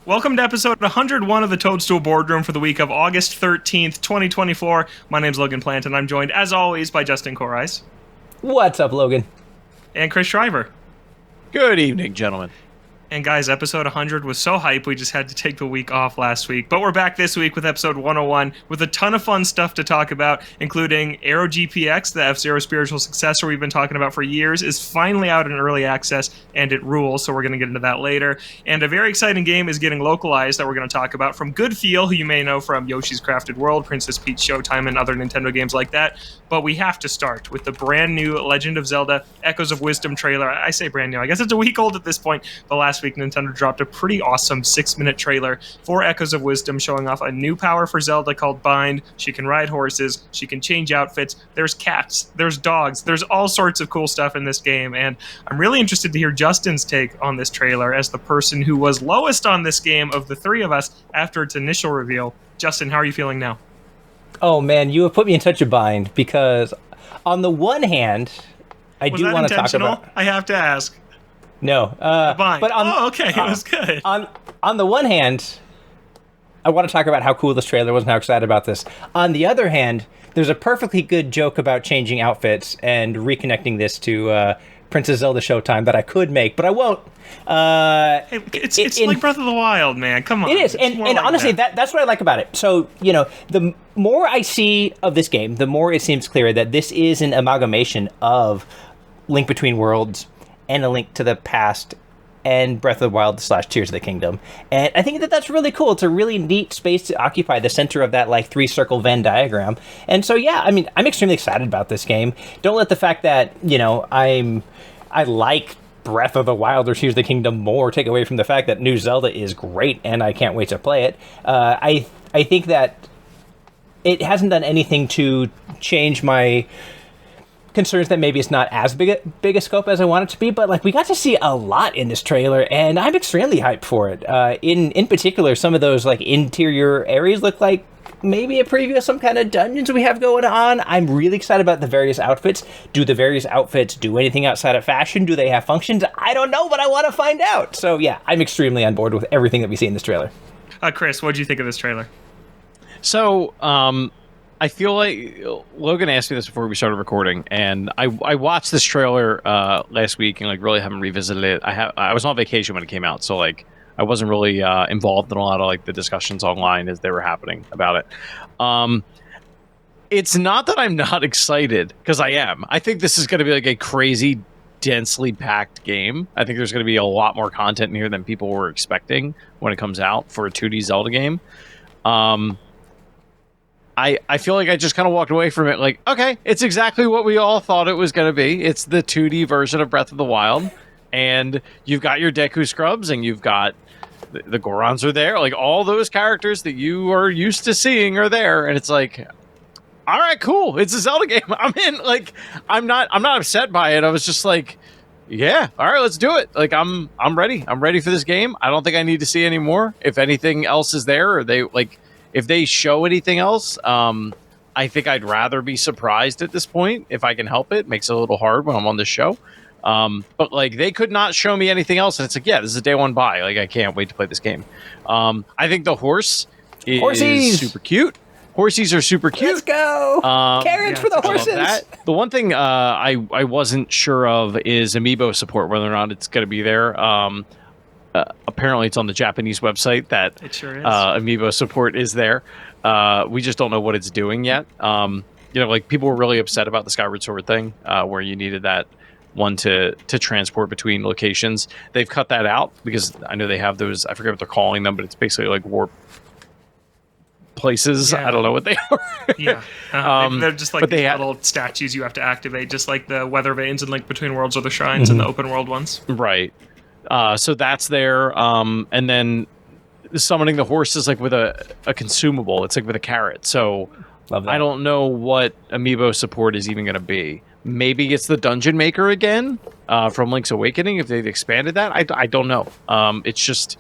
Welcome to episode 101 of the Toadstool Boardroom for the week of August 13th, 2024. My name's Logan Plant, and I'm joined, as always, by Justin Corais. What's up, Logan? And Chris Shriver. Good evening, gentlemen. And guys, episode 100 was so hype, we just had to take the week off last week. But we're back this week with episode 101 with a ton of fun stuff to talk about, including Aero GPX, the F-Zero spiritual successor we've been talking about for years, is finally out in early access, and it rules, so we're going to get into that later. And a very exciting game is getting localized that we're going to talk about from Good Feel, who you may know from Yoshi's Crafted World, Princess Peach Showtime, and other Nintendo games like that. But we have to start with the brand new Legend of Zelda Echoes of Wisdom trailer. I say brand new, I guess it's a week old at this point, but last week Nintendo dropped a pretty awesome 6-minute trailer for Echoes of Wisdom, showing off a new power for Zelda called Bind. She can ride horses, she can change outfits, there's cats, there's dogs, there's all sorts of cool stuff in this game, and I'm really interested to hear Justin's take on this trailer as the person who was lowest on this game of the three of us after its initial reveal. Justin, how are you feeling now? Oh man, you have put me in such a bind because on the one hand, I do want to talk about... I have to ask. No, but okay, it was good. On the one hand, I want to talk about how cool this trailer was and how excited about this. On the other hand, there's a perfectly good joke about changing outfits and reconnecting this to Princess Zelda Showtime that I could make, but I won't. It's like Breath of the Wild, man. Come on. It is, and like honestly, that's what I like about it. So, you know, the more I see of this game, the more it seems clear that this is an amalgamation of Link Between Worlds and A Link to the Past and Breath of the Wild / Tears of the Kingdom. And I think that that's really cool. It's a really neat space to occupy the center of that, like, 3-circle Venn diagram. And so, yeah, I mean, I'm extremely excited about this game. Don't let the fact that, you know, I like Breath of the Wild or Tears of the Kingdom more take away from the fact that new Zelda is great and I can't wait to play it. I think that it hasn't done anything to change my concerns that maybe it's not as big a scope as I want it to be, but like we got to see a lot in this trailer and I'm extremely hyped for it. In particular, some of those like interior areas look like maybe a preview of some kind of dungeons we have going on. I'm really excited about the various outfits. Do the various outfits do anything outside of fashion? Do they have functions? I don't know, but I want to find out. So yeah, I'm extremely on board with everything that we see in this trailer. Chris, what did you think of this trailer? So, I feel like Logan asked me this before we started recording, and I watched this trailer last week and like really haven't revisited it. I was on vacation when it came out, so like I wasn't really involved in a lot of like the discussions online as they were happening about it. It's not that I'm not excited, because I am. I think this is going to be like a crazy, densely packed game. I think there's going to be a lot more content in here than people were expecting when it comes out for a 2D Zelda game. I feel like I just kind of walked away from it like, okay, it's exactly what we all thought it was going to be. It's the 2D version of Breath of the Wild, and you've got your Deku Scrubs, and you've got the Gorons are there. Like, all those characters that you are used to seeing are there, and it's like, all right, cool. It's a Zelda game. I'm in. Like, I'm not upset by it. I was just like, yeah, all right, let's do it. Like, I'm ready. I'm ready for this game. I don't think I need to see any more. If anything else is there, or they like... If they show anything else, I think I'd rather be surprised at this point if I can help it. Makes it a little hard when I'm on this show. But like they could not show me anything else. And it's like, yeah, this is a day one buy. Like I can't wait to play this game. I think the horse is super cute. Horsies are super cute. Let's go. Carriage for the horses. The one thing I wasn't sure of is Amiibo support, whether or not it's going to be there. Apparently it's on the Japanese website that it sure is. Amiibo support is there. We just don't know what it's doing yet. You know, like people were really upset about the Skyward Sword thing, where you needed that one to transport between locations. They've cut that out because I know they have those, I forget what they're calling them, but it's basically like warp places. Yeah. I don't know what they are. Yeah. They're just like these little statues you have to activate, just like the weather vanes and Link Between Worlds or the shrines and the open world ones. Right. So that's there, and then summoning the horses like with a consumable. It's like with a carrot. So I don't know what Amiibo support is even going to be. Maybe it's the Dungeon Maker again from Link's Awakening if they've expanded that. I don't know. It's just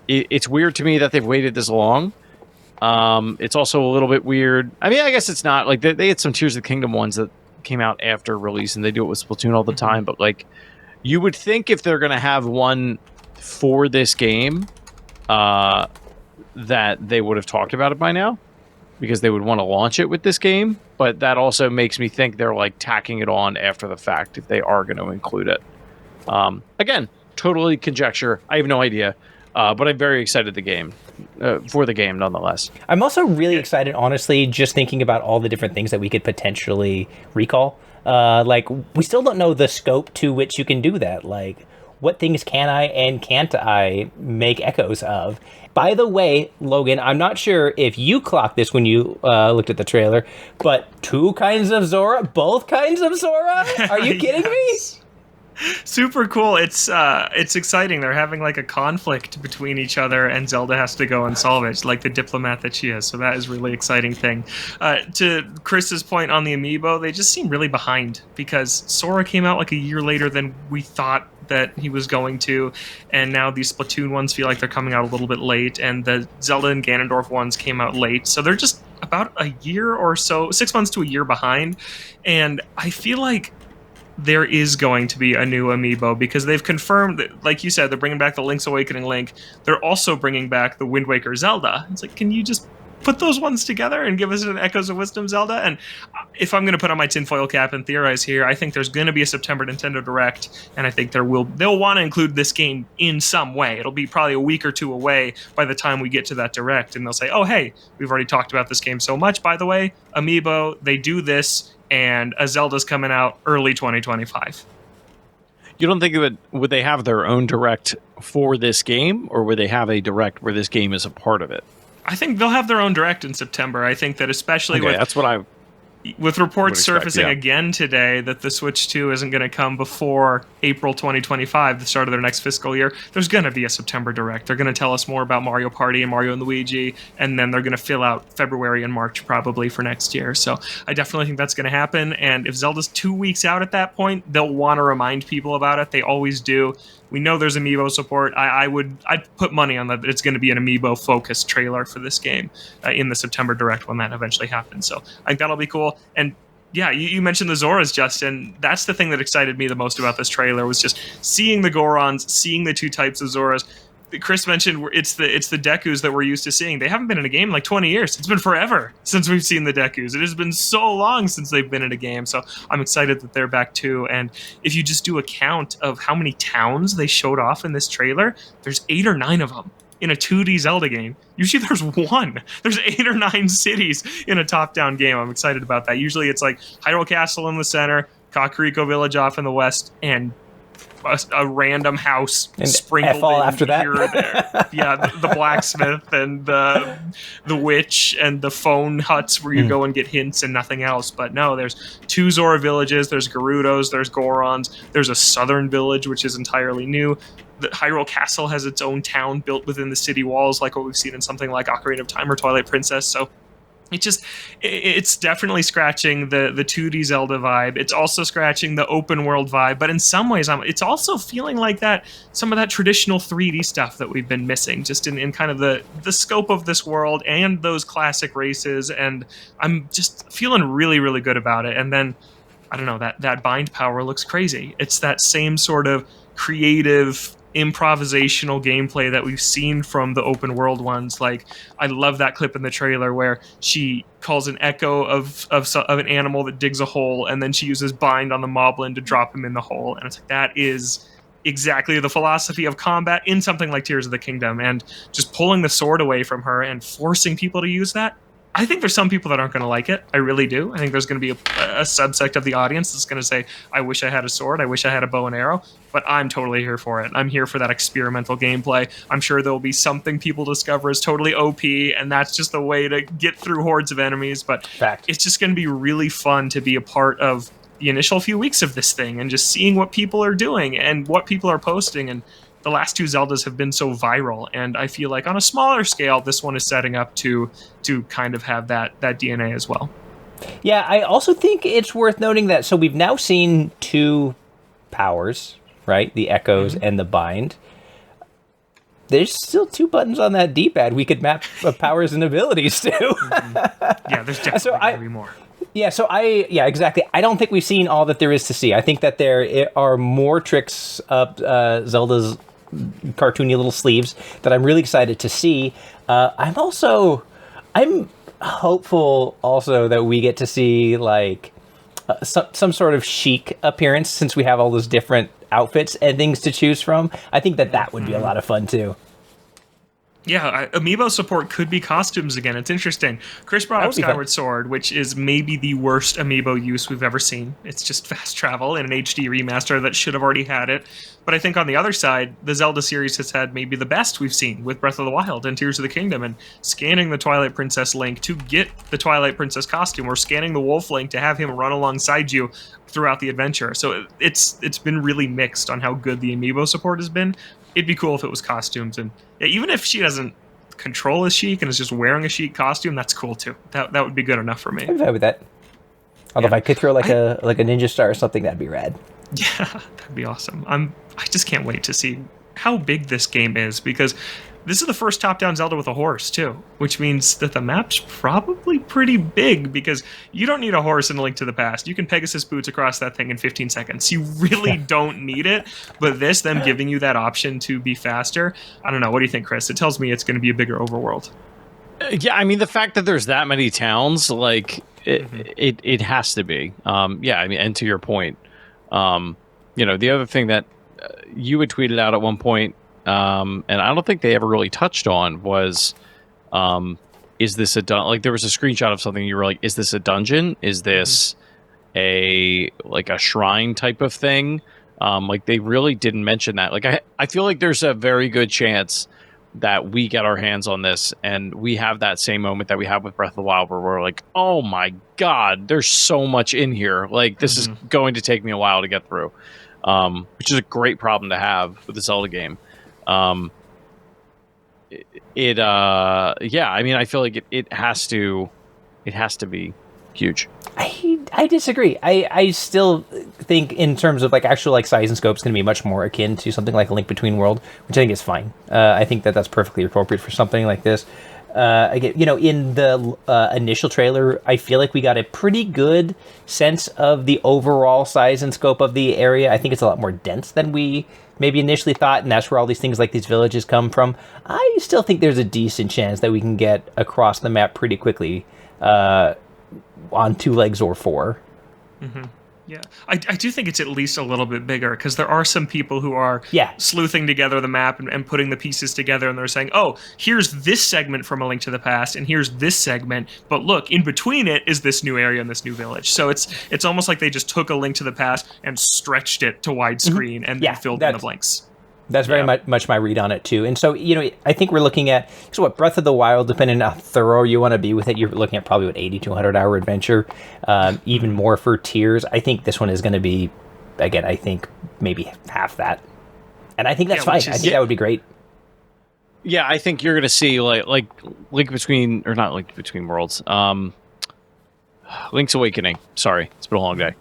it's weird to me that they've waited this long. It's also a little bit weird. I mean, I guess it's not like they had some Tears of the Kingdom ones that came out after release, and they do it with Splatoon all the time. But like, you would think if they're going to have one for this game, that they would have talked about it by now, because they would want to launch it with this game. But that also makes me think they're like tacking it on after the fact if they are going to include it. Again, totally conjecture. I have no idea. But I'm very excited for the game nonetheless. I'm also really excited, honestly, just thinking about all the different things that we could potentially recall. Like, we still don't know the scope to which you can do that. Like, what things can I and can't I make echoes of? By the way, Logan, I'm not sure if you clocked this when you looked at the trailer, but 2 kinds of Zora? Both kinds of Zora? Are you kidding me? Super cool. It's exciting. They're having like a conflict between each other, and Zelda has to go and solve it, like the diplomat that she is. So that is a really exciting thing. To Chris's point on the amiibo, they just seem really behind because Sora came out like a year later than we thought that he was going to, and now these Splatoon ones feel like they're coming out a little bit late, and the Zelda and Ganondorf ones came out late. So they're just about a year or so, 6 months to a year behind, and I feel like there is going to be a new amiibo because they've confirmed that, like you said, they're bringing back the Link's Awakening Link. They're also bringing back the Wind Waker Zelda. It's like, can you just put those ones together and give us an Echoes of Wisdom Zelda? And if I'm going to put on my tinfoil cap and theorize here, I think there's going to be a September Nintendo Direct, and I think they'll want to include this game in some way. It'll be probably a week or two away by the time we get to that Direct, and they'll say, oh, hey, we've already talked about this game so much. By the way, amiibo, they do this, and a Zelda's coming out early 2025. You don't think would they have their own Direct for this game, or would they have a Direct where this game is a part of it? I think they'll have their own Direct in September. I think that especially with reports surfacing again today that the Switch 2 isn't going to come before April 2025, the start of their next fiscal year, there's going to be a September Direct. They're going to tell us more about Mario Party and Mario and Luigi, and then they're going to fill out February and March probably for next year. So I definitely think that's going to happen, and if Zelda's 2 weeks out at that point, they'll want to remind people about it. They always do. We know there's Amiibo support. I'd put money on that it's going to be an Amiibo-focused trailer for this game in the September Direct when that eventually happens. So I think that'll be cool. And yeah, you mentioned the Zoras, Justin. That's the thing that excited me the most about this trailer, was just seeing the Gorons, seeing the 2 types of Zoras. Chris mentioned it's the Dekus that we're used to seeing. They haven't been in a game in like 20 years. It's been forever since we've seen the Dekus. It has been so long since they've been in a game. So I'm excited that they're back too. And if you just do a count of how many towns they showed off in this trailer, there's 8 or 9 of them in a 2D Zelda game. Usually there's 1. There's 8 or 9 cities in a top-down game. I'm excited about that. Usually it's like Hyrule Castle in the center, Kakariko Village off in the west, and a random house and sprinkled all in after that. here or there. Yeah, the blacksmith and the witch and the phone huts where you go and get hints and nothing else. But no, there's 2 Zora villages, there's Gerudos, there's Gorons, there's a southern village which is entirely new. The Hyrule Castle has its own town built within the city walls, like what we've seen in something like Ocarina of Time or Twilight Princess. So it's definitely scratching the 2D Zelda vibe. It's also scratching the open world vibe, but in some ways it's also feeling like that some of that traditional 3D stuff that we've been missing, just in kind of the scope of this world and those classic races. And I'm just feeling really, really good about it. And then I don't know, that bind power looks crazy. It's that same sort of creative improvisational gameplay that we've seen from the open world ones. Like, I love that clip in the trailer where she calls an echo of an animal that digs a hole, and then she uses bind on the moblin to drop him in the hole. And it's like, that is exactly the philosophy of combat in something like Tears of the Kingdom. And just pulling the sword away from her and forcing people to use that, I think there's some people that aren't going to like it. I really do. I think there's going to be a subsect of the audience that's going to say, I wish I had a sword. I wish I had a bow and arrow. But I'm totally here for it. I'm here for that experimental gameplay. I'm sure there will be something people discover is totally OP, and that's just the way to get through hordes of enemies. But It's just going to be really fun to be a part of the initial few weeks of this thing and just seeing what people are doing and what people are posting. And the last 2 Zeldas have been so viral, and I feel like on a smaller scale, this one is setting up to kind of have that DNA as well. Yeah, I also think it's worth noting that, so we've now seen 2 powers, right? The Echoes and the Bind. There's still 2 buttons on that D-pad we could map powers and abilities to. Yeah, there's definitely going to be more. Yeah, exactly. I don't think we've seen all that there is to see. I think that there are more tricks up Zelda's cartoony little sleeves that I'm really excited to see. I'm hopeful also that we get to see like some sort of chic appearance, since we have all those different outfits and things to choose from. I think that would be a lot of fun too. Yeah, amiibo support could be costumes again. It's interesting. Chris brought up Skyward Sword, which is maybe the worst amiibo use we've ever seen. It's just fast travel in an HD remaster that should have already had it. But I think on the other side, the Zelda series has had maybe the best we've seen with Breath of the Wild and Tears of the Kingdom, and scanning the Twilight Princess Link to get the Twilight Princess costume, or scanning the Wolf Link to have him run alongside you throughout the adventure. So it's been really mixed on how good the amiibo support has been. It'd be cool if it was costumes, and even if she doesn't control a Sheik and is just wearing a Sheik costume, that's cool too. That would be good enough for me. I'm fine with that. Although if I could throw like a ninja star or something, that'd be rad. Yeah, that'd be awesome. I just can't wait to see how big this game is, because this is the first top-down Zelda with a horse too, which means that the map's probably pretty big, because you don't need a horse in A Link to the Past. You can Pegasus boots across that thing in 15 seconds. You really don't need it, but them giving you that option to be faster, I don't know. What do you think, Chris? It tells me it's going to be a bigger overworld. Yeah, I mean, the fact that there's that many towns, like, it has to be. Yeah, I mean, and to your point, the other thing that you had tweeted out at one point, and I don't think they ever really touched on, was, is this a like there was a screenshot of something, you were like, is this a dungeon? Is this a shrine type of thing? Like, they really didn't mention that. Like, I feel like there's a very good chance that we get our hands on this and we have that same moment that we have with Breath of the Wild, where we're like, oh my God, there's so much in here. Like, this is going to take me a while to get through, which is a great problem to have with the Zelda game. I mean, I feel like it has to be huge. I disagree. I still think in terms of like actual like size and scope, it's going to be much more akin to something like A Link Between World, which I think is fine. I think that's perfectly appropriate for something like this. Again, in the initial trailer, I feel like we got a pretty good sense of the overall size and scope of the area. I think it's a lot more dense than we maybe initially thought, and that's where all these things like these villages come from. I still think there's a decent chance that we can get across the map pretty quickly on 2 legs or 4. Mm-hmm. Yeah, I do think it's at least a little bit bigger, because there are some people who are sleuthing together the map and putting the pieces together, and they're saying, oh, here's this segment from A Link to the Past, and here's this segment, but look, in between it is this new area and this new village. So it's almost like they just took A Link to the Past and stretched it to widescreen and then filled in the blanks. That's very much my read on it too. And so, I think we're looking at, Breath of the Wild, depending on how thorough you want to be with it, you're looking at probably 80 to 100 hour adventure, even more for Tears. I think this one is going to be, again, I think maybe half that. And I think that's fine. I think that would be great. Yeah, I think you're going to see like Link Between, or not Link Between Worlds, Link's Awakening. Sorry, it's been a long day.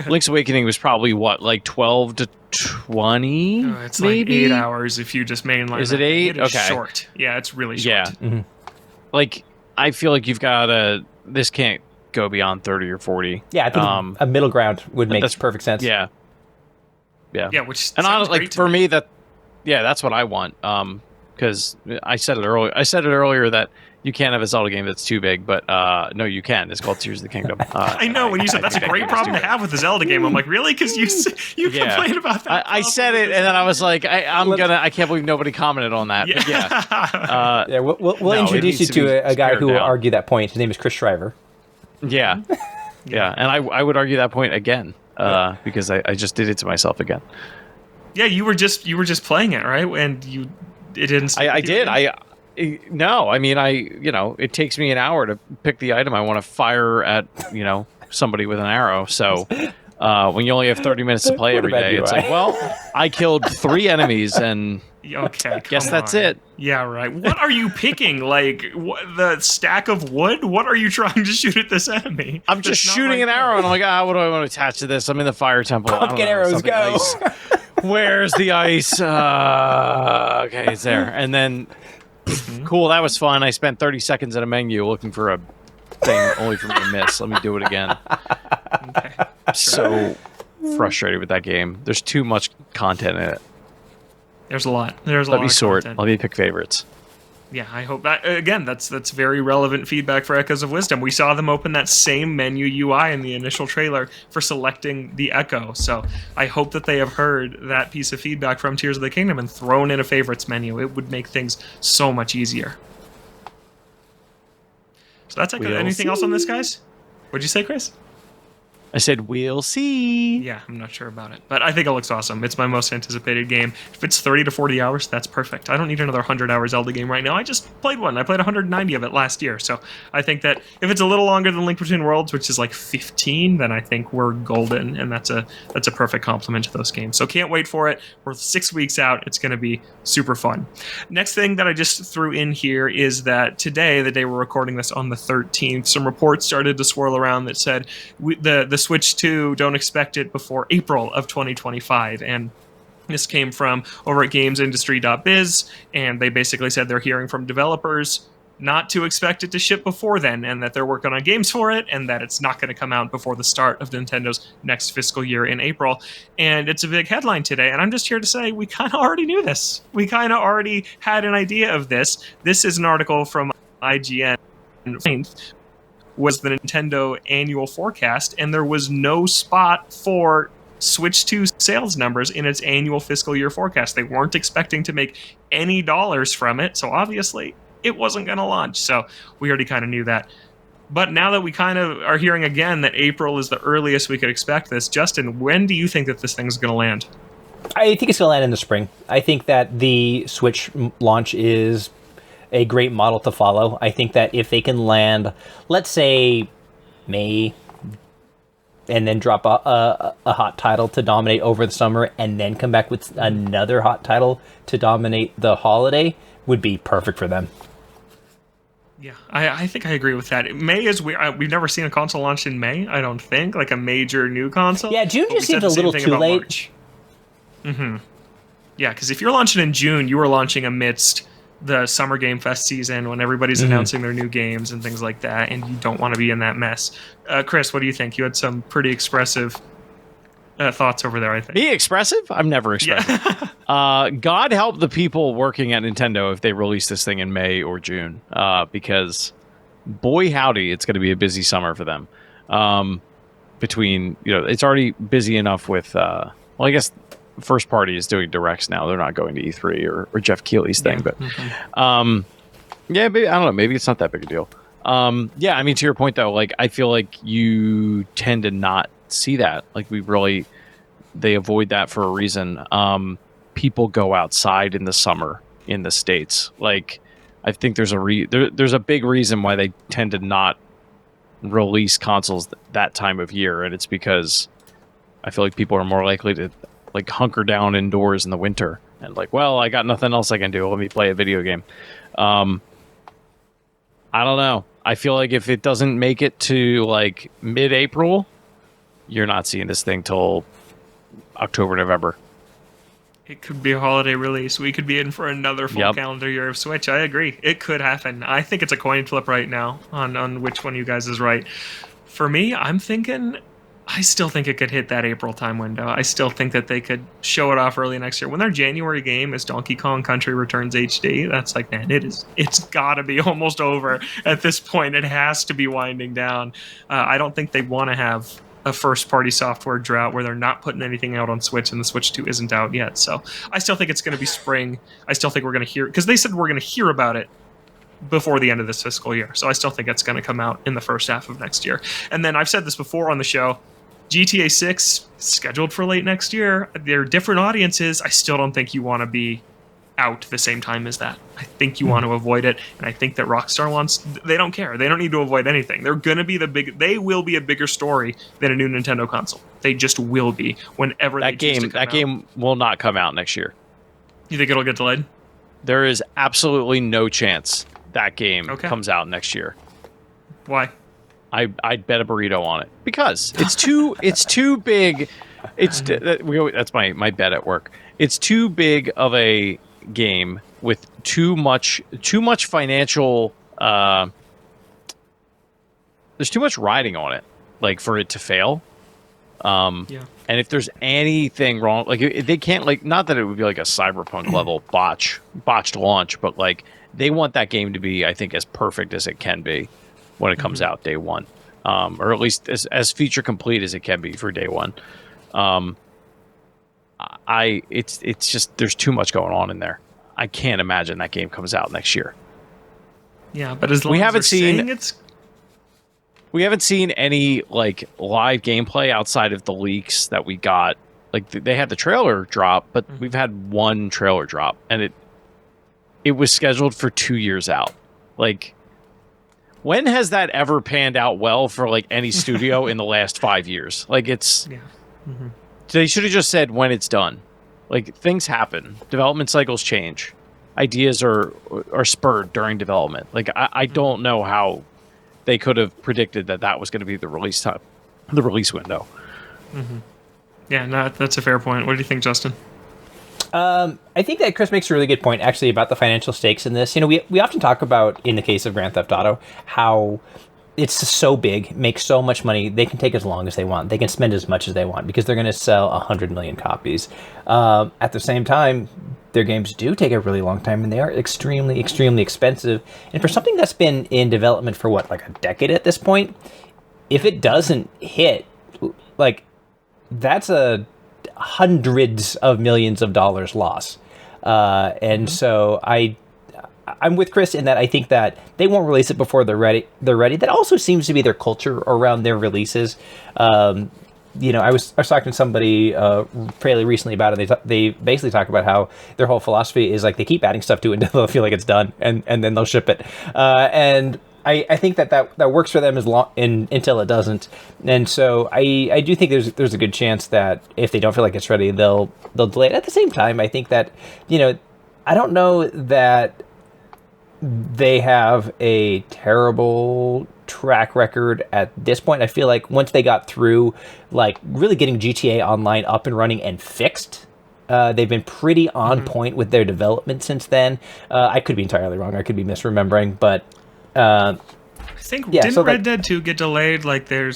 Link's Awakening was probably like 12 to 20? It's maybe? like 8 hours if you just mainline. Is it 8? It is short. Yeah, it's really short. Yeah. Mm-hmm. Like, I feel like you've got this can't go beyond 30 or 40. Yeah, I think a middle ground would make perfect sense. Yeah. Yeah. Yeah, which and sounds like great for me, that's what I want. Because I said it earlier that you can't have a Zelda game that's too big, but no, you can. It's called Tears of the Kingdom. I know, when you said that's a great problem to have with a Zelda game, I'm like, really? Because you complain about that. I said it, and then I was like, I can't believe nobody commented on that. Yeah. But we'll introduce you to a guy who will argue that point. His name is Chris Shriver. Yeah. Yeah, and I would argue that point again, because I just did it to myself again. Yeah, you were just playing it, right? And it didn't. I did. No, I mean, it takes me an hour to pick the item I want to fire at, somebody with an arrow. So when you only have 30 minutes to play every day, it's like, well, I killed 3 enemies and guess that's it. Yeah, right. What are you picking? Like the stack of wood? What are you trying to shoot at this enemy? I'm just shooting an arrow, and I'm like, what do I want to attach to this? I'm in the fire temple. Pumpkin arrows, go. Where's the ice? Okay, it's there. And then, cool, that was fun. I spent 30 seconds at a menu looking for a thing only for me to miss. Let me do it again. Okay. So frustrated with that game. There's too much content in it. There's a lot. There's a Let lot me of sort. content. Let me pick favorites. Yeah, I hope that again. That's very relevant feedback for Echoes of Wisdom. We saw them open that same menu UI in the initial trailer for selecting the Echo. So I hope that they have heard that piece of feedback from Tears of the Kingdom and thrown in a favorites menu. It would make things so much easier. So that's Echo. Anything else on this, guys? What'd you say, Chris? I said, we'll see. Yeah, I'm not sure about it, but I think it looks awesome. It's my most anticipated game. If it's 30 to 40 hours, that's perfect. I don't need another 100-hour Zelda game right now. I just played one. I played 190 of it last year, so I think that if it's a little longer than Link Between Worlds, which is like 15, then I think we're golden, and that's a perfect complement to those games. So can't wait for it. We're 6 weeks out. It's going to be super fun. Next thing that I just threw in here is that today, the day we're recording this on the 13th, some reports started to swirl around that said the Switch 2, don't expect it before April of 2025. And this came from over at gamesindustry.biz, and they basically said they're hearing from developers not to expect it to ship before then, and that they're working on games for it, and that it's not going to come out before the start of Nintendo's next fiscal year in April. And it's a big headline today, and I'm just here to say we kind of already knew this. We kind of already had an idea of this. This is an article from IGN was the Nintendo annual forecast, and there was no spot for Switch 2 sales numbers in its annual fiscal year forecast. They weren't expecting to make any dollars from it, so obviously it wasn't going to launch. So we already kind of knew that. But now that we kind of are hearing again that April is the earliest we could expect this, Justin, when do you think that this thing's going to land? I think it's going to land in the spring. I think that the Switch launch is a great model to follow. I think that if they can land, let's say, May, and then drop a hot title to dominate over the summer, and then come back with another hot title to dominate the holiday, would be perfect for them. Yeah, I think I agree with that. May is weird. We've never seen a console launch in May, I don't think, like a major new console. Yeah, June just seems a little too late. Mm-hmm. Yeah, because if you're launching in June, you are launching amidst the Summer Game Fest season when everybody's announcing their new games and things like that, and you don't want to be in that mess. Chris, what do you think? You had some pretty expressive thoughts over there, I think. Be expressive? I'm never expressive. Yeah. God help the people working at Nintendo if they release this thing in May or June, because boy howdy, it's going to be a busy summer for them. Between, it's already busy enough with, I guess first party is doing directs now. They're not going to E3 or Jeff Keighley's thing, but yeah, maybe, I don't know. Maybe it's not that big a deal. Yeah, I mean, to your point though, like I feel like you tend to not see that. Like they avoid that for a reason. People go outside in the summer in the States. Like I think there's a big reason why they tend to not release consoles that time of year, and it's because I feel like people are more likely to like hunker down indoors in the winter and like, well, I got nothing else I can do. Let me play a video game. I don't know. I feel like if it doesn't make it to like mid-April, you're not seeing this thing till October, November. It could be a holiday release. We could be in for another full calendar year of Switch. I agree. It could happen. I think it's a coin flip right now on which one you guys is right. For me, I still think it could hit that April time window. I still think that they could show it off early next year. When their January game is Donkey Kong Country Returns HD, that's like, man, it's got to be almost over at this point. It has to be winding down. I don't think they want to have a first-party software drought where they're not putting anything out on Switch and the Switch 2 isn't out yet. So I still think it's going to be spring. I still think we're going to hear, because they said we're going to hear about it before the end of this fiscal year. So I still think it's going to come out in the first half of next year. And then I've said this before on the show, GTA 6 scheduled for late next year. They're different audiences. I still don't think you want to be out the same time as that. I think you want to avoid it, and I think that Rockstar they don't care. They don't need to avoid anything. They're going to be they will be a bigger story than a new Nintendo console. They just will be whenever that game will not come out next year. You think it'll get delayed? There is absolutely no chance that game comes out next year. Why? I'd bet a burrito on it because it's too big. That's my bet at work. It's too big of a game with too much financial. There's too much riding on it, like for it to fail. And if there's anything wrong, like they can't, like, not that it would be like a Cyberpunk level botched launch, but like they want that game to be, I think, as perfect as it can be when it comes out day one, or at least as feature complete as it can be for day one. It's just, there's too much going on in there. I can't imagine that game comes out next year. Yeah, but as long as they're saying it's. We haven't seen any like live gameplay outside of the leaks that we got. Like they had the trailer drop, but we've had one trailer drop, and it was scheduled for 2 years out. Like, when has that ever panned out well for like any studio in the last 5 years? Like, it's they should have just said when it's done. Like, things happen, development cycles change, ideas are spurred during development. Like, I don't know how they could have predicted that was going to be the release time, the release window. Yeah, no, that's a fair point. What do you think, Justin? I think that Chris makes a really good point, actually, about the financial stakes in this. You know, we often talk about, in the case of Grand Theft Auto, how it's so big, makes so much money, they can take as long as they want. They can spend as much as they want because they're going to sell 100 million copies. At the same time, their games do take a really long time, and they are extremely, extremely expensive. And for something that's been in development for, what, like a decade at this point, if it doesn't hit, like, that's a hundreds of millions of dollars loss. And so I'm with Chris in that I think that they won't release it before they're ready. That also seems to be their culture around their releases. You know, I was talking to somebody fairly recently about it. They basically talk about how their whole philosophy is like they keep adding stuff to it until they'll feel like it's done, and then they'll ship it. And I think that works for them until it doesn't. And so I do think there's a good chance that if they don't feel like it's ready, they'll delay it. At the same time, I think that, you know, I don't know that they have a terrible track record at this point. I feel like once they got through like really getting GTA Online up and running and fixed, they've been pretty on point with their development since then. I could be entirely wrong. I could be misremembering, but I think didn't Red Dead 2 get delayed? Like they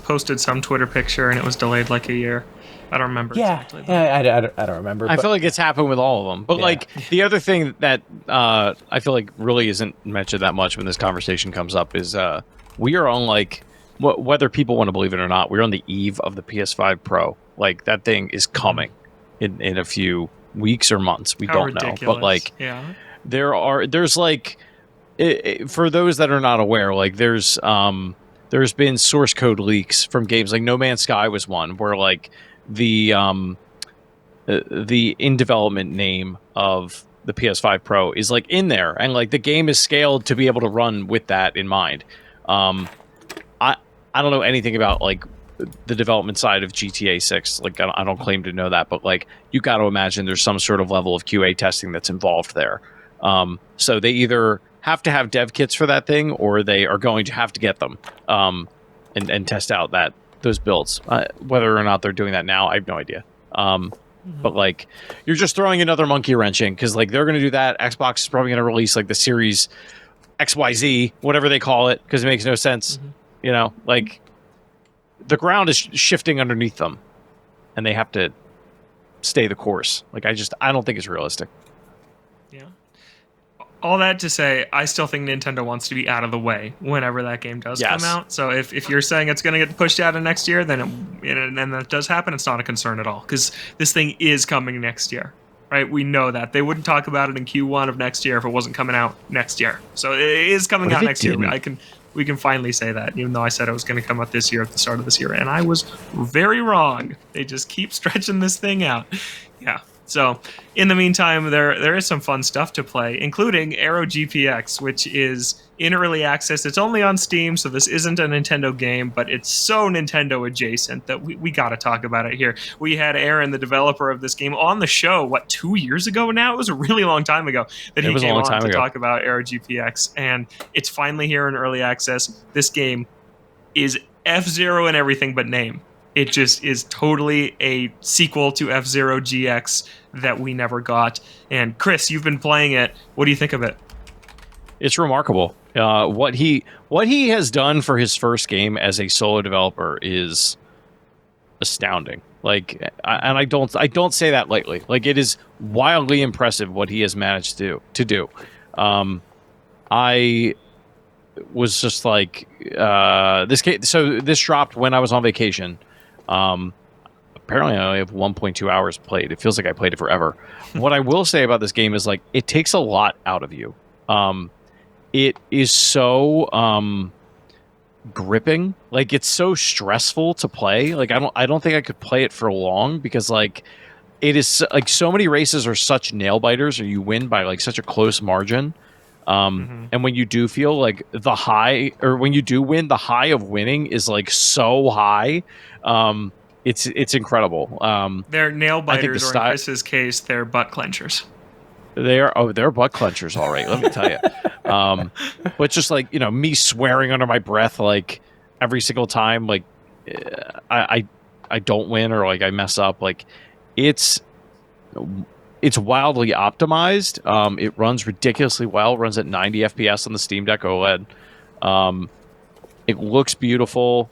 posted some Twitter picture and it was delayed like a year. I don't remember. Yeah, I don't remember. I feel like it's happened with all of them. But like the other thing that I feel like really isn't mentioned that much when this conversation comes up is we are on, like, whether people want to believe it or not, we're on the eve of the PS5 Pro. Like, that thing is coming in a few weeks or months. We don't know. But like, there's like, for those that are not aware, like there's been source code leaks from games. Like No Man's Sky was one where like the in development name of the PS5 Pro is like in there, and like the game is scaled to be able to run with that in mind. I don't know anything about like the development side of GTA 6. Like I don't claim to know that, but like you got to imagine there's some sort of level of QA testing that's involved there. So they either have to have dev kits for that thing, or they are going to have to get them and test out those builds. Whether or not they're doing that now, I have no idea. But like, you're just throwing another monkey wrench in, because like they're going to do that. Xbox is probably going to release like the Series XYZ, whatever they call it, because it makes no sense. You know, like the ground is shifting underneath them, and they have to stay the course. Like I don't think it's realistic. Yeah. All that to say, I still think Nintendo wants to be out of the way whenever that game does come out. So if you're saying it's going to get pushed out of next year, then and that does happen, it's not a concern at all, because this thing is coming next year, right? We know that. They wouldn't talk about it in Q1 of next year if it wasn't coming out next year. So it is coming out next year. We can finally say that, even though I said it was going to come out this year at the start of this year, and I was very wrong. They just keep stretching this thing out. Yeah. So, in the meantime, there is some fun stuff to play, including Aero GPX, which is in early access. It's only on Steam, so this isn't a Nintendo game, but it's so Nintendo adjacent that we got to talk about it here. We had Aaron, the developer of this game, on the show, 2 years ago now? It was a really long time ago that he came on to talk about Aero GPX, and it's finally here in early access. This game is F-Zero and everything but name. It just is totally a sequel to F-Zero GX that we never got. And Chris, you've been playing it. What do you think of it? It's remarkable. What he has done for his first game as a solo developer is astounding. Like, and I don't say that lightly. Like, it is wildly impressive what he has managed to do. I was just like, this game. So this dropped when I was on vacation. Apparently, I only have 1.2 hours played. It feels like I played it forever. What I will say about this game is, like, it takes a lot out of you. It is so gripping. Like, it's so stressful to play. Like, I don't think I could play it for long because, like, it is like so many races are such nail biters, or you win by like such a close margin. And when you do feel like the high, or when you do win, the high of winning is like so high. It's incredible. They're nail biters, or in Chris's case, they're butt clenchers. They're butt clenchers, all right. Let me tell you. But just like, you know, me swearing under my breath like every single time, like I don't win or like I mess up. Like it's wildly optimized. It runs ridiculously well. It runs at 90 FPS on the Steam Deck OLED. It looks beautiful.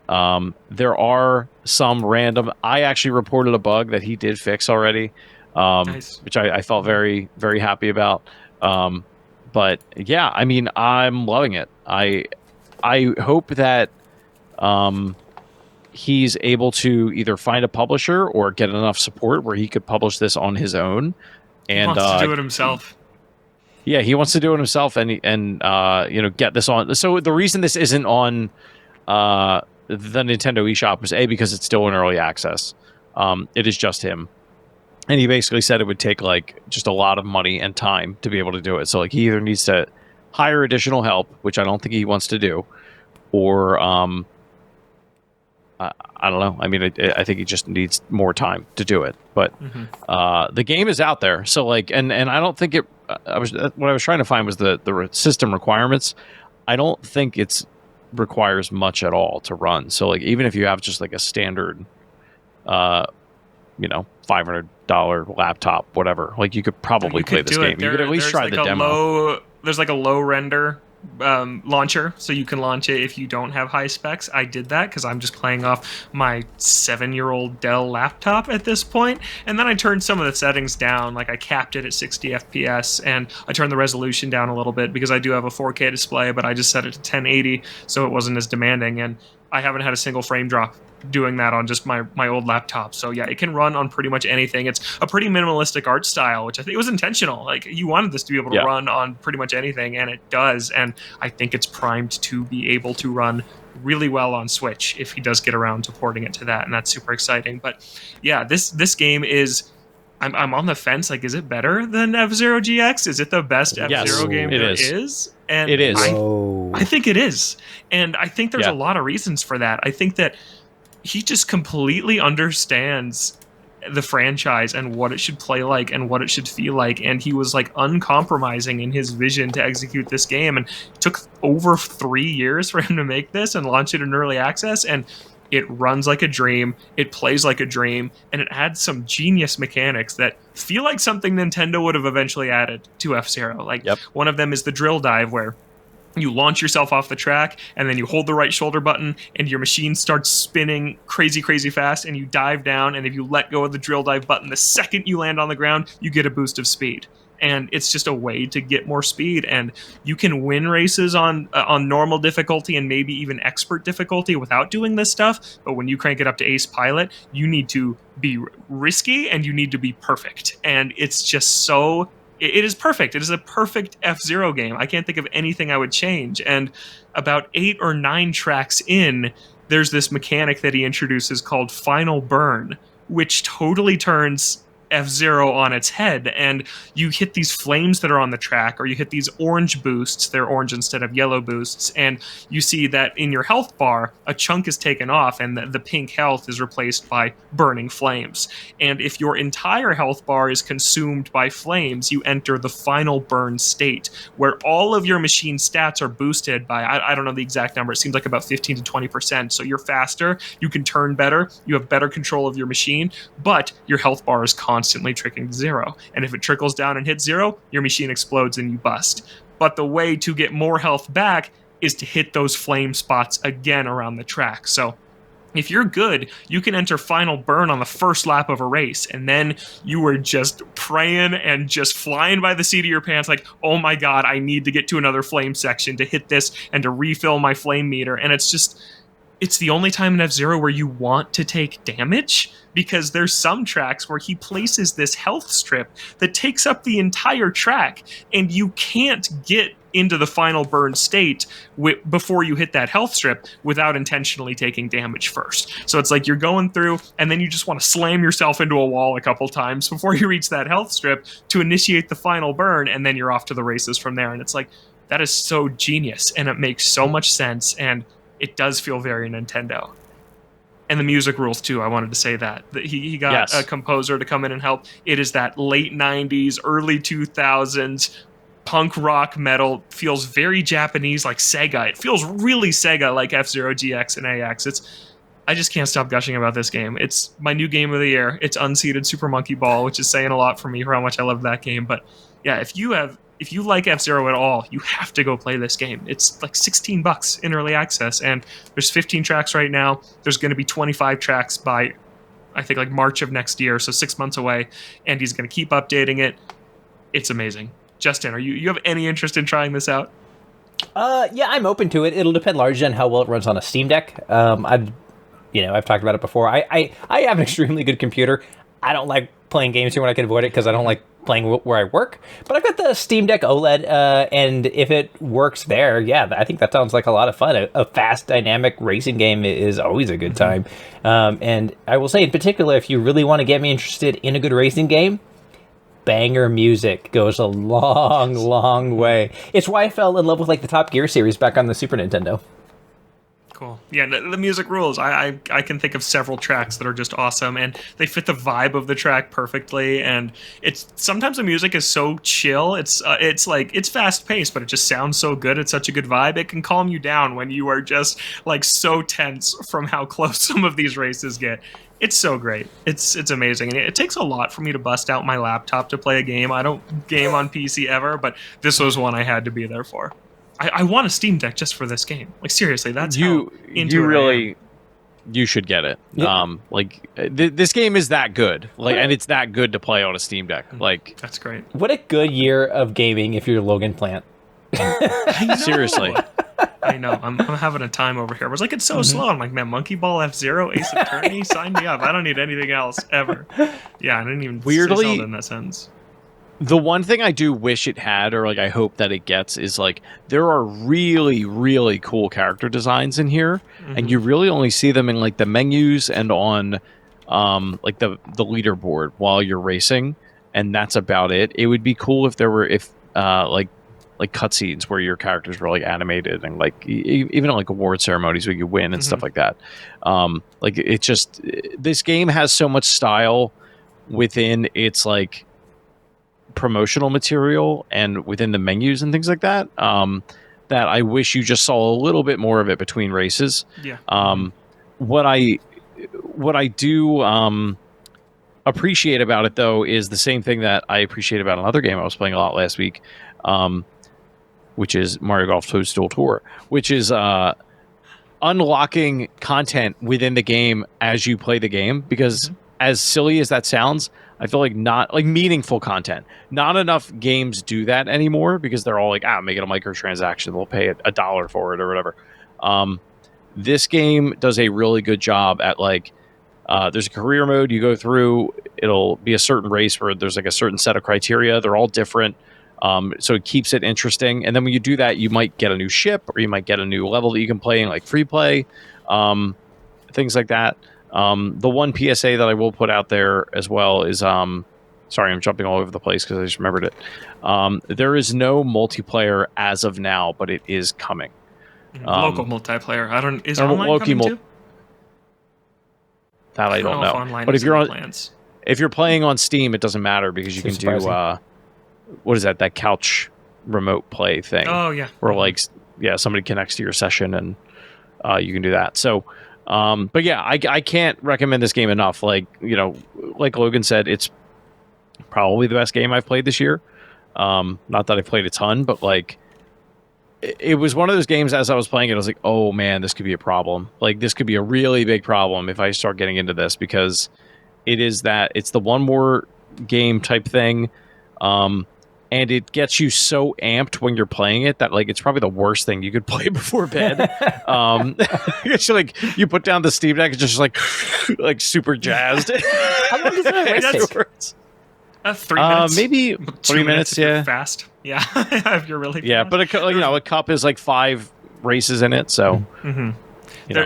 There are some random. I actually reported a bug that he did fix already, Nice. which I felt very, very happy about. But yeah, I mean, I'm loving it. I hope that he's able to either find a publisher or get enough support where he could publish this on his own. And He wants to do it himself. Yeah, he wants to do it himself, and you know, get this on. So the reason this isn't on the Nintendo eShop is because it's still in early access. It is just him, and he basically said it would take like just a lot of money and time to be able to do it. So like he either needs to hire additional help, which I don't think he wants to do, or I don't know. I mean, I think he just needs more time to do it. But the game is out there, so like, and I don't think it. What I was trying to find was the system requirements. I don't think it's requires much at all to run. So like, even if you have just like a standard, you know, $500 laptop, whatever, like you could probably play this game. You could at least try the demo. There's like a low render launcher, so you can launch it if you don't have high specs. I did that because I'm just playing off my 7-year-old Dell laptop at this point, and then I turned some of the settings down. Like I capped it at 60 FPS, and I turned the resolution down a little bit because I do have a 4K display, but I just set it to 1080 so it wasn't as demanding, and I haven't had a single frame drop doing that on just my old laptop. So yeah, it can run on pretty much anything. It's a pretty minimalistic art style, which I think was intentional. Like you wanted this to be able to run on pretty much anything, and it does. And I think it's primed to be able to run really well on Switch if he does get around to porting it to that, and that's super exciting. But yeah, this game is. I'm on the fence. Like, is it better than F-Zero GX? Is it the best F-Zero game there is? And it is. I think it is. And I think there's a lot of reasons for that. I think that he just completely understands the franchise and what it should play like and what it should feel like. And he was like uncompromising in his vision to execute this game. And it took over 3 years for him to make this and launch it in early access. And it runs like a dream, it plays like a dream, and it adds some genius mechanics that feel like something Nintendo would have eventually added to F-Zero. Like one of them is the drill dive, where you launch yourself off the track and then you hold the right shoulder button and your machine starts spinning crazy fast, and you dive down, and if you let go of the drill dive button the second you land on the ground, you get a boost of speed. And it's just a way to get more speed, and you can win races on normal difficulty and maybe even expert difficulty without doing this stuff. But when you crank it up to Ace Pilot, you need to be risky and you need to be perfect. And it's just so... It is perfect. It is a perfect F-Zero game. I can't think of anything I would change. And about 8 or 9 tracks in, there's this mechanic that he introduces called Final Burn, which totally turns F-Zero on its head, and you hit these flames that are on the track, or you hit these orange boosts. They're orange instead of yellow boosts, and you see that in your health bar a chunk is taken off, and the pink health is replaced by burning flames. And if your entire health bar is consumed by flames, you enter the final burn state, where all of your machine stats are boosted by, I don't know the exact number, it seems like about 15 to 20%. So you're faster, you can turn better, you have better control of your machine, but your health bar is constantly trickling to 0. And if it trickles down and hits 0, your machine explodes and you bust. But the way to get more health back is to hit those flame spots again around the track. So if you're good, you can enter final burn on the first lap of a race, and then you were just praying and just flying by the seat of your pants like, oh my god, I need to get to another flame section to hit this and to refill my flame meter. And it's the only time in F-Zero where you want to take damage, because there's some tracks where he places this health strip that takes up the entire track, and you can't get into the final burn state before you hit that health strip without intentionally taking damage first. So it's like you're going through, and then you just want to slam yourself into a wall a couple times before you reach that health strip to initiate the final burn, and then you're off to the races from there. And it's like, that is so genius, and it makes so much sense, and it does feel very Nintendo. And the music rules too. I wanted to say that he got a composer to come in and help. It is that late 90s, early 2000s punk rock metal. Feels very Japanese, like Sega. It feels really Sega, like F-Zero GX and AX. I just can't stop gushing about this game. It's my new game of the year. It's Unseated Super Monkey Ball, which is saying a lot for me for how much I love that game. But yeah, if you like F-Zero at all, you have to go play this game. It's like $16 in early access, and there's 15 tracks right now. There's going to be 25 tracks by, I think, like March of next year, so 6 months away, and he's going to keep updating it. It's amazing. Justin, you have any interest in trying this out? Yeah, I'm open to it. It'll depend largely on how well it runs on a Steam Deck. I've talked about it before. I have an extremely good computer. I don't like playing games here when I can avoid it because I don't like playing where I work. But I've got the Steam Deck OLED, and if it works there, yeah, I think that sounds like a lot of fun. A fast, dynamic racing game is always a good time. And I will say, in particular, if you really want to get me interested in a good racing game, banger music goes a long, long way. It's why I fell in love with like the Top Gear series back on the Super Nintendo. Cool. Yeah, the music rules. I can think of several tracks that are just awesome, and they fit the vibe of the track perfectly. And it's sometimes the music is so chill. It's like it's fast paced, but it just sounds so good. It's such a good vibe. It can calm you down when you are just like so tense from how close some of these races get. It's so great. It's amazing. And it takes a lot for me to bust out my laptop to play a game. I don't game on PC ever, but this was one I had to be there for. I want a Steam Deck just for this game. Like, seriously, that's how into it I am. You should get it. Yeah. This game is that good. And it's that good to play on a Steam Deck. That's great. What a good year of gaming if you're Logan Plant. Seriously. I know. I'm having a time over here. I was like, it's so slow. I'm like, man, Monkey Ball, F-Zero, Ace Attorney, sign me up. I don't need anything else ever. Yeah, I didn't even say Zelda in that sense. The one thing I do wish it had, or I hope that it gets, is there are really, really cool character designs in here, and you really only see them in the menus and on the leaderboard while you're racing, and that's about it. It would be cool if there were cutscenes where your characters were animated, and even award ceremonies where you win and stuff like that. It's just, this game has so much style within its promotional material and within the menus and things like that, that I wish you just saw a little bit more of it between races. Yeah. What I do appreciate about it, though, is the same thing that I appreciate about another game I was playing a lot last week, which is Mario Golf Toadstool Tour, which is unlocking content within the game as you play the game, because as silly as that sounds, I feel not meaningful content. Not enough games do that anymore, because they're all make it a microtransaction. We'll pay $1 for it or whatever. This game does a really good job at there's a career mode you go through. It'll be a certain race where there's a certain set of criteria. They're all different. So it keeps it interesting. And then when you do that, you might get a new ship, or you might get a new level that you can play in free play, things like that. The one PSA that I will put out there as well is, sorry, I'm jumping all over the place because I just remembered it. There is no multiplayer as of now, but it is coming. Local multiplayer. Is online coming too? That I don't know. But if you're playing on Steam, it doesn't matter, because you can do what is that couch remote play thing? Oh yeah. Where somebody connects to your session, and you can do that. So. But yeah, I can't recommend this game enough. Like Logan said, it's probably the best game I've played this year. Not that I've played a ton, but it was one of those games. As I was playing it, I was like, "Oh man, this could be a problem. Like this could be a really big problem if I start getting into this because it's the one more game type thing." And it gets you so amped when you're playing it that like it's probably the worst thing you could play before bed. It's like you put down the Steam Deck, it's just like super jazzed. How long does that race take? 3 minutes. Maybe 3 minutes. If you're Yeah, fast. Yeah, if you're really yeah. fast. But a cup is like 5 races in it, so. Mm-hmm.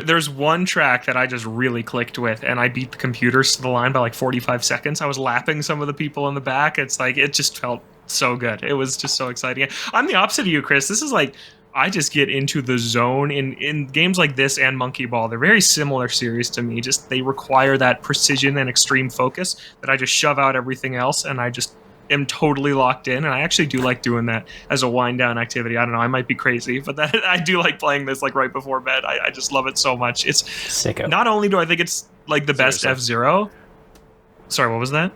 There's one track that I just really clicked with, and I beat the computers to the line by like 45 seconds. I was lapping some of the people in the back. It's like it just felt so good. It was just so exciting. I'm the opposite of you, Chris. This is like I just get into the zone in games like this and Monkey Ball. They're very similar series to me. Just they require that precision and extreme focus that I just shove out everything else, and I just am totally locked in. And I actually do like doing that as a wind down activity. I don't know, I might be crazy, but I do like playing this like right before bed. I just love it so much. It's Sicko. Not only do I think it's like the best F-Zero. Sorry, what was that?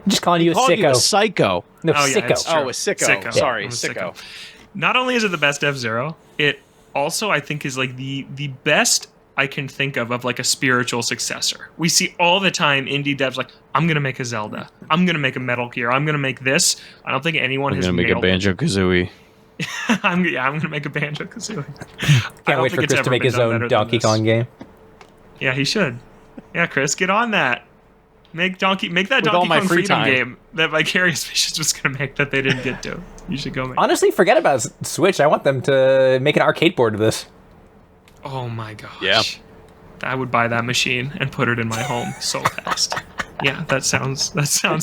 I'm just calling you a Calling you sicko. a psycho. No, Oh, yeah, sicko. it's true. Oh, a sicko. Sicko. Sorry, I'm a sicko. Not only is it the best F-Zero, it also I think is like the best I can think of like a spiritual successor. We see all the time indie devs like, I'm gonna make a Zelda, I'm gonna make a Metal Gear, I'm gonna make this. I don't think anyone I'm has gonna make a nailed it. Banjo-Kazooie. I'm gonna make a Banjo-Kazooie. Can't wait for Chris to make his own Donkey Kong game. Yeah, he should. Yeah, Chris, get on that. Make that With Donkey all my Kong free Freedom time. game that Vicarious Visions was gonna make that they didn't get to. You should go make. Honestly, forget about Switch. I want them to make an arcade board of this. Oh my gosh. Yeah. I would buy that machine and put it in my home so fast. Yeah, that sounds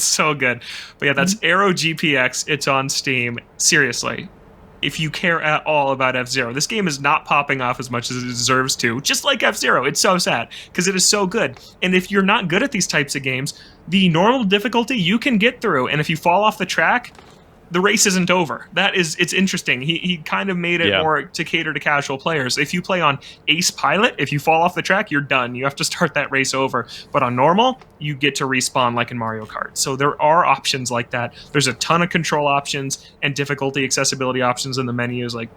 so good. But yeah, that's Aero GPX. It's on Steam. Seriously, if you care at all about F-Zero, this game is not popping off as much as it deserves to. Just like F-Zero, it's so sad because it is so good. And if you're not good at these types of games, the normal difficulty you can get through. And if you fall off the track, the race isn't over. It's interesting. He kind of made it more to cater to casual players. If you play on Ace Pilot, if you fall off the track, you're done. You have to start that race over. But on normal, you get to respawn like in Mario Kart. So there are options like that. There's a ton of control options and difficulty accessibility options in the menus. Like,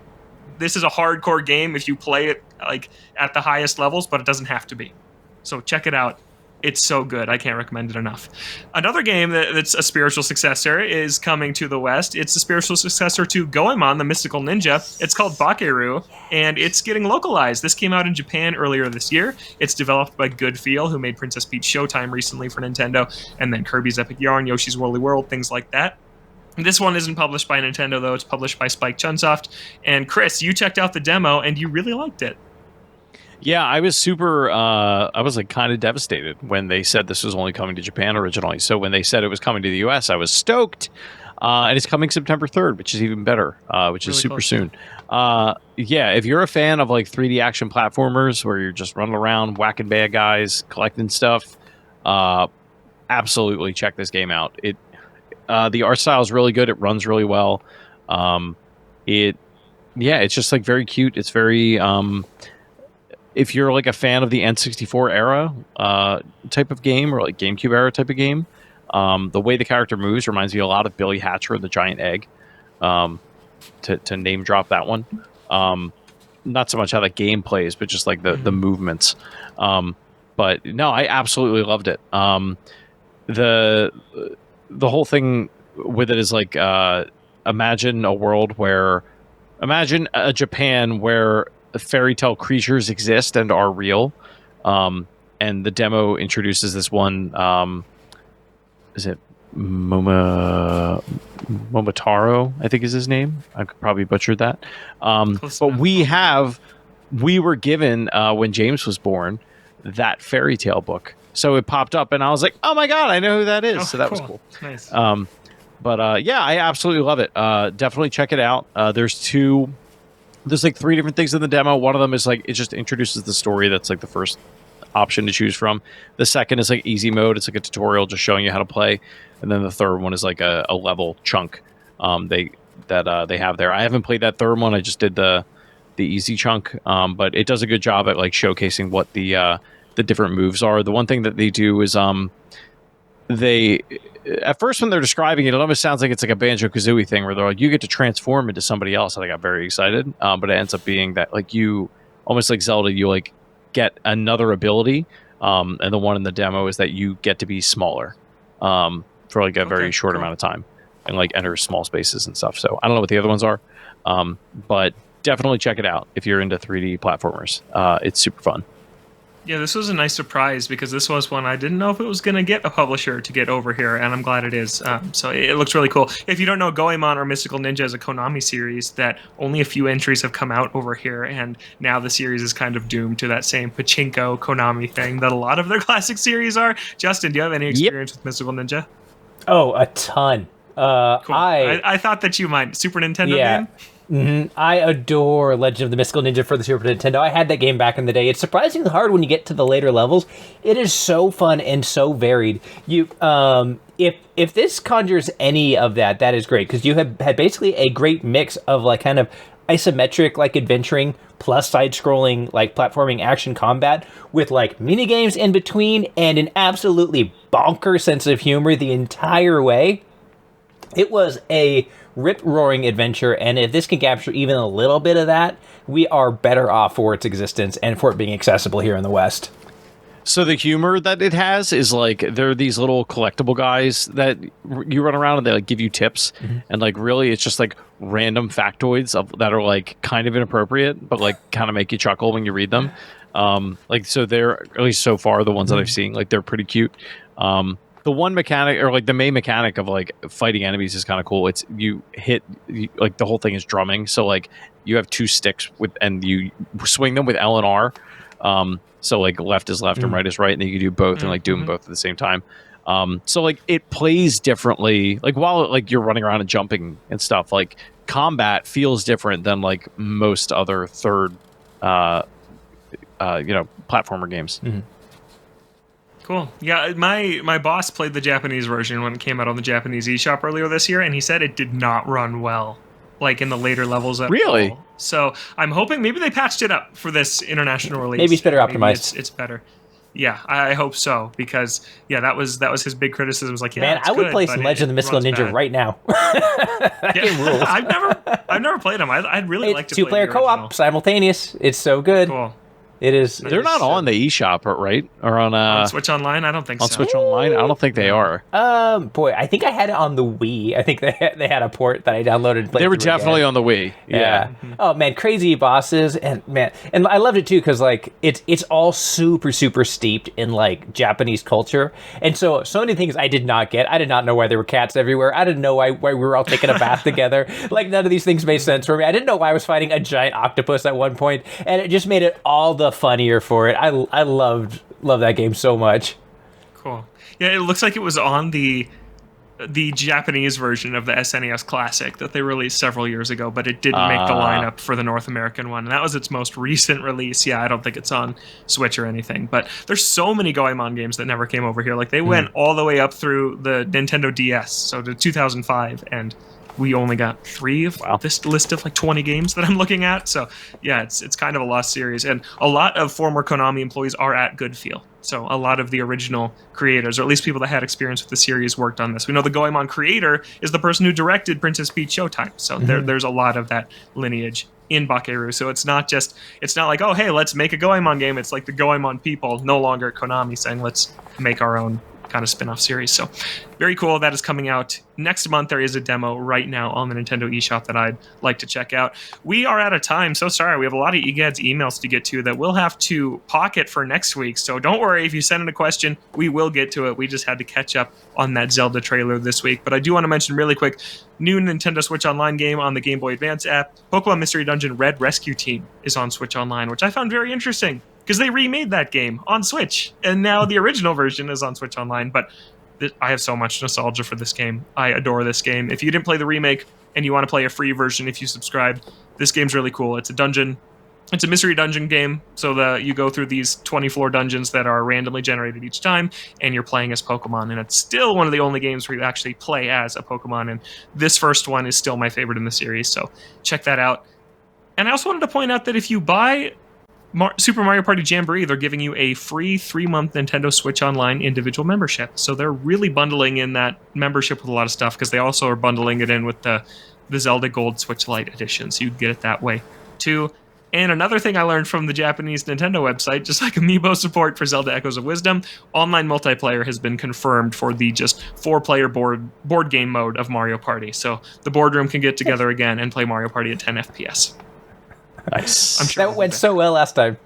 this is a hardcore game if you play it like at the highest levels, but it doesn't have to be. So check it out. It's so good. I can't recommend it enough. Another game that's a spiritual successor is coming to the West. It's a spiritual successor to Goemon, the Mystical Ninja. It's called Bakeru, and it's getting localized. This came out in Japan earlier this year. It's developed by Good Feel, who made Princess Peach Showtime recently for Nintendo, and then Kirby's Epic Yarn, Yoshi's Woolly World, things like that. This one isn't published by Nintendo, though. It's published by Spike Chunsoft. And Chris, you checked out the demo, and you really liked it. Yeah, I was super. I was like kind of devastated when they said this was only coming to Japan originally. So when they said it was coming to the US, I was stoked. And it's coming September 3rd, which is even better, which is super soon. Yeah, if you're a fan of like 3D action platformers where you're just running around whacking bad guys, collecting stuff, absolutely check this game out. The art style is really good. It runs really well. It's just like very cute. It's very. If you're like a fan of the N64 era type of game or like GameCube era type of game, the way the character moves reminds me a lot of Billy Hatcher and the Giant Egg. To name drop that one, not so much how the game plays, but just like the movements. But no, I absolutely loved it. The whole thing with it is like imagine a Japan where fairy tale creatures exist and are real, and the demo introduces this one. Is it Momotaro? I think is his name. I could probably butchered that. But we were given when James was born that fairy tale book, so it popped up, and I was like, "Oh my god, I know who that is!" So that was cool. Nice. But yeah, I absolutely love it. Definitely check it out. There's like 3 different things in the demo. One of them is like it just introduces the story. That's like the first option to choose from. The second is like easy mode. It's like a tutorial just showing you how to play. And then the third one is like a level chunk they have there. I haven't played that third one. I just did the easy chunk. But it does a good job at like showcasing what the different moves are. The one thing that they do is at first when they're describing it, it almost sounds like it's like a Banjo-Kazooie thing where they're like, you get to transform into somebody else, and I got very excited. But it ends up being that like you, almost like Zelda, you like get another ability, and the one in the demo is that you get to be smaller for like a very short amount of time and like enter small spaces and stuff. So I don't know what the other ones are, but definitely check it out if you're into 3D platformers. It's super fun. Yeah, this was a nice surprise because this was one I didn't know if it was going to get a publisher to get over here, and I'm glad it is. So it looks really cool. If you don't know, Goemon or Mystical Ninja is a Konami series that only a few entries have come out over here, and now the series is kind of doomed to that same pachinko Konami thing that a lot of their classic series are. Justin, do you have any experience with Mystical Ninja? Oh, a ton. Cool. I thought that you might. Super Nintendo game? Mm-hmm. I adore Legend of the Mystical Ninja for the Super Nintendo. I had that game back in the day. It's surprisingly hard when you get to the later levels. It is so fun and so varied. You, if this conjures any of that, that is great because you have had basically a great mix of like kind of isometric like adventuring plus side-scrolling like platforming action combat with like mini games in between and an absolutely bonkers sense of humor the entire way. It was a rip-roaring adventure, and if this can capture even a little bit of that, we are better off for its existence and for it being accessible here in the West. So the humor that it has is like there are these little collectible guys that you run around and they like give you tips, and like really it's just like random factoids that are like kind of inappropriate, but like kind of make you chuckle when you read them. Like so they're at least so far the ones that I've seen, like they're pretty cute. The one mechanic or like the main mechanic of like fighting enemies is kind of cool. It's like the whole thing is drumming. So like you have two sticks and you swing them with L and R. So like left is left and right is right. And then you can do both and like do them both at the same time. So like it plays differently. Like while like you're running around and jumping and stuff, like combat feels different than like most other third, platformer games. Mm-hmm. Cool. Yeah, my boss played the Japanese version when it came out on the Japanese eShop earlier this year, and he said it did not run well, like in the later levels at Really? all. So I'm hoping maybe they patched it up for this international release. Maybe it's better optimized. It's better. Yeah, I hope so because that was his big criticism. Was like, man, I would play some Legend of the Mystical Ninja right now. That game rules. I've never played them. I'd really like to play two-player co-op simultaneous. It's so good. Cool. It is. They're not on the eShop, right? Or on Switch Online? I don't think so. On Switch Online? I don't think they are. Boy, I think I had it on the Wii. I think they had a port that I downloaded and played. They were definitely on the Wii. Yeah. Oh man, crazy bosses and I loved it too because like it's all super super steeped in like Japanese culture, and so many things I did not get. I did not know why there were cats everywhere. I didn't know why we were all taking a bath together. Like none of these things made sense for me. I didn't know why I was fighting a giant octopus at one point, and it just made it all the funnier for it. I loved that game so much. Cool. Yeah, it looks like it was on the Japanese version of the SNES Classic that they released several years ago, but it didn't make the lineup for the North American one. And that was its most recent release. Yeah, I don't think it's on Switch or anything. But there's so many Goemon games that never came over here. Like they went all the way up through the Nintendo DS, so to 2005, and we only got 3 of this list of like 20 games that I'm looking at. So yeah, it's kind of a lost series. And a lot of former Konami employees are at Goodfeel. So a lot of the original creators, or at least people that had experience with the series, worked on this. We know the Goemon creator is the person who directed Princess Peach Showtime. So there's a lot of that lineage in Bakeru. So it's not like, oh, hey, let's make a Goemon game. It's like the Goemon people, no longer Konami, saying let's make our own kind of spin-off series. So very cool. That is coming out next month. There is a demo right now on the Nintendo eShop that I'd like to check out. We are out of time. So sorry. We have a lot of eGads emails to get to that we'll have to pocket for next week. So don't worry. If you send in a question, we will get to it. We just had to catch up on that Zelda trailer this week. But I do want to mention really quick, new Nintendo Switch Online game on the Game Boy Advance app. Pokemon Mystery Dungeon Red Rescue Team is on Switch Online, which I found very interesting, because they remade that game on Switch, and now the original version is on Switch Online. But I have so much nostalgia for this game. I adore this game. If you didn't play the remake and you want to play a free version, if you subscribe, this game's really cool. It's a mystery dungeon game, so you go through these 20-floor dungeons that are randomly generated each time, and you're playing as Pokemon. And it's still one of the only games where you actually play as a Pokemon, and this first one is still my favorite in the series, so check that out. And I also wanted to point out that if you buy Super Mario Party Jamboree, they're giving you a free 3-month Nintendo Switch Online individual membership. So they're really bundling in that membership with a lot of stuff, because they also are bundling it in with the Zelda Gold Switch Lite edition, so you get it that way too. And another thing I learned from the Japanese Nintendo website, just like Amiibo support for Zelda Echoes of Wisdom, online multiplayer has been confirmed for the just 4-player board game mode of Mario Party. So the boardroom can get together again and play Mario Party at 10 FPS. Nice. I'm sure That went so well last time.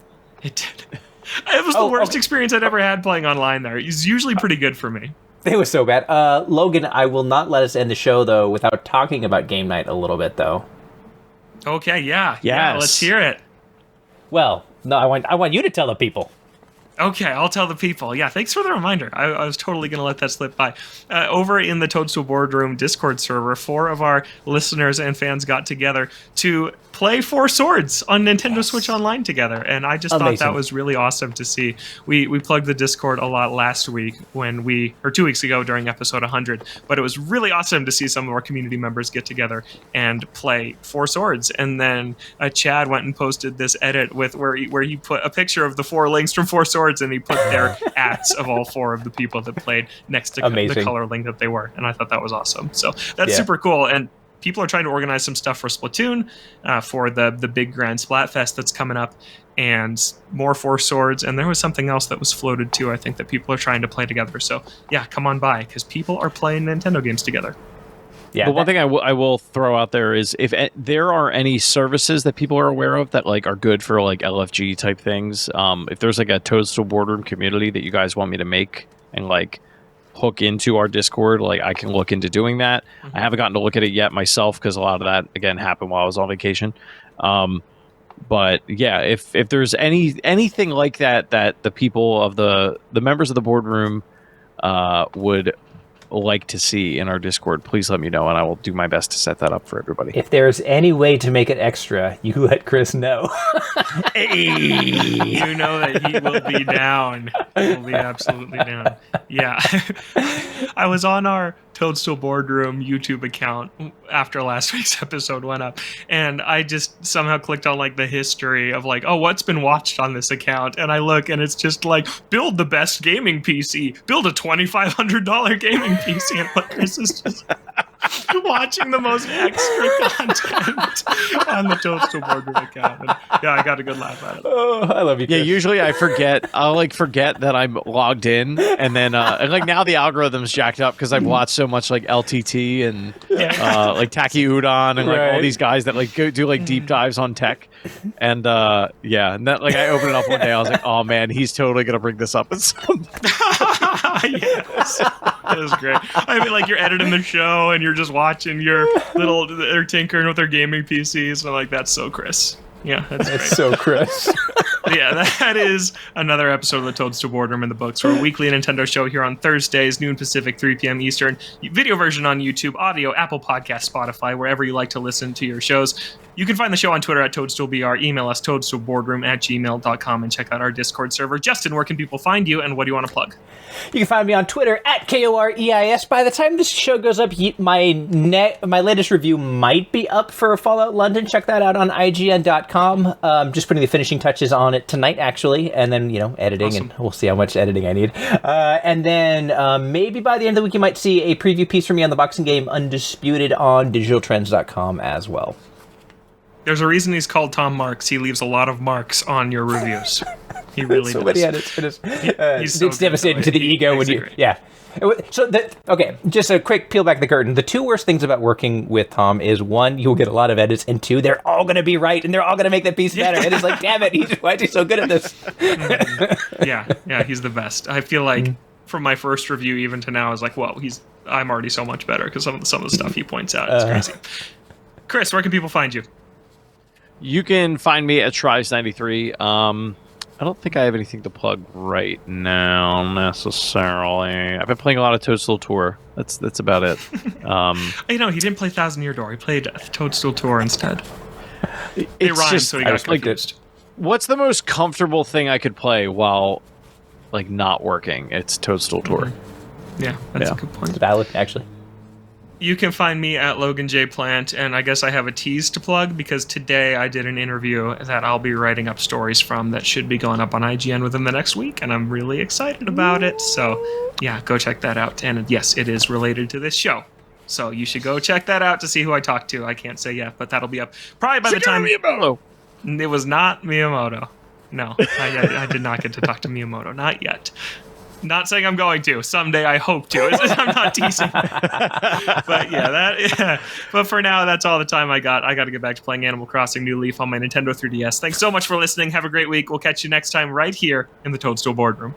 It did. It was the worst experience I'd ever had playing online there. It's usually pretty good for me. It was so bad. Logan, I will not let us end the show, though, without talking about game night a little bit, though. Okay, yeah. Yes. Yeah, let's hear it. Well, no, I want you to tell the people. Okay, I'll tell the people. Yeah, thanks for the reminder. I was totally going to let that slip by. Over in the Toadstool Boardroom Discord server, 4 of our listeners and fans got together to play Four Swords on Nintendo Switch Online together, and I just thought that was really awesome to see. We plugged the Discord a lot last week or 2 weeks ago during episode 100, but it was really awesome to see some of our community members get together and play Four Swords. And then Chad went and posted this edit with where he put a picture of the 4 links from Four Swords, and he put their ats of all 4 of the people that played next to the color link that they were, and I thought that was awesome. So that's super cool. And people are trying to organize some stuff for Splatoon, for the big Grand Splatfest that's coming up, and more Four Swords. And there was something else that was floated too, I think, that people are trying to play together. So yeah, come on by, because people are playing Nintendo games together. Yeah, the one thing I will throw out there is if there are any services that people are aware of that like are good for like LFG type things, if there's like a Toadstool Boardroom community that you guys want me to make and like hook into our Discord, like I can look into doing that. Mm-hmm. I haven't gotten to look at it yet myself because a lot of that again happened while I was on vacation. But yeah, if there's anything like that the people of the members of the boardroom would like to see in our Discord, please let me know, and I will do my best to set that up for everybody. If there's any way to make it extra, you let Chris know. Hey, you know that he will be down. He will be absolutely down. Yeah. I was on our Toadstool Boardroom YouTube account after last week's episode went up, and I just somehow clicked on like the history of like, oh, what's been watched on this account, and I look and it's just like, build the best gaming PC, build a $2,500 gaming PC, and like Chris is just watching the most extra content on the Toadstool Boardroom account. And yeah, I got a good laugh at it. Oh, I love you, Chris. Yeah, usually I forget. I'll like forget that I'm logged in, and then and like now the algorithm's jacked up because I've watched so much like LTT and like Taki Udon and like all these guys that like do like deep dives on tech. And yeah, and that like I opened it up one day, I was like, oh man, he's totally gonna bring this up at some Yes. That was great. I mean, like, you're editing the show and you're just watching they're tinkering with their gaming PCs, and I'm like, that's so Chris. Yeah, that's great. So Chris. Yeah, that is another episode of the Toadstool Boardroom in the books. We're a weekly Nintendo show here on Thursdays, noon Pacific, 3 p.m. Eastern. Video version on YouTube, audio, Apple Podcasts, Spotify, wherever you like to listen to your shows. You can find the show on Twitter at ToadstoolBR, email us toadstoolboardroom@gmail.com, and check out our Discord server. Justin, where can people find you, and what do you want to plug? You can find me on Twitter at KOREIS. By the time this show goes up, my latest review might be up for Fallout London. Check that out on IGN.com. Just putting the finishing touches on it tonight, actually, and then, editing, awesome. And we'll see how much editing I need. And then maybe by the end of the week, you might see a preview piece from me on the boxing game Undisputed on digitaltrends.com as well. There's a reason he's called Tom Marks. He leaves a lot of marks on your reviews. He really so does. It's devastating to the ego when you... Great. Yeah. So, just a quick peel back the curtain. The 2 worst things about working with Tom is, 1, you'll get a lot of edits, and 2, they're all going to be right, and they're all going to make the piece better. And it's like, damn it, why is he so good at this? Yeah, he's the best. I feel like from my first review even to now, I was like, whoa, I'm already so much better because some of the stuff he points out is crazy. Chris, where can people find you? You can find me at Tries93. I don't think I have anything to plug right now necessarily. I've been playing a lot of Toadstool Tour. That's about it. He didn't play Thousand Year Door. He played Toadstool Tour instead. It rhymed, so he got confused. What's the most comfortable thing I could play while not working? It's Toadstool Tour. Yeah, that's a good point. It's valid, actually. You can find me at Logan J. Plant, and I guess I have a tease to plug because today I did an interview that I'll be writing up stories from that should be going up on IGN within the next week, and I'm really excited about it. So, yeah, go check that out. And yes, it is related to this show. So you should go check that out to see who I talked to. I can't say yet, but that'll be up probably by the time... Miyamoto. It was not Miyamoto. No, I did not get to talk to Miyamoto. Not yet. Not saying I'm going to. Someday I hope to. I'm not teasing. But yeah. But for now, that's all the time I got. I got to get back to playing Animal Crossing New Leaf on my Nintendo 3DS. Thanks so much for listening. Have a great week. We'll catch you next time right here in the Toadstool Boardroom.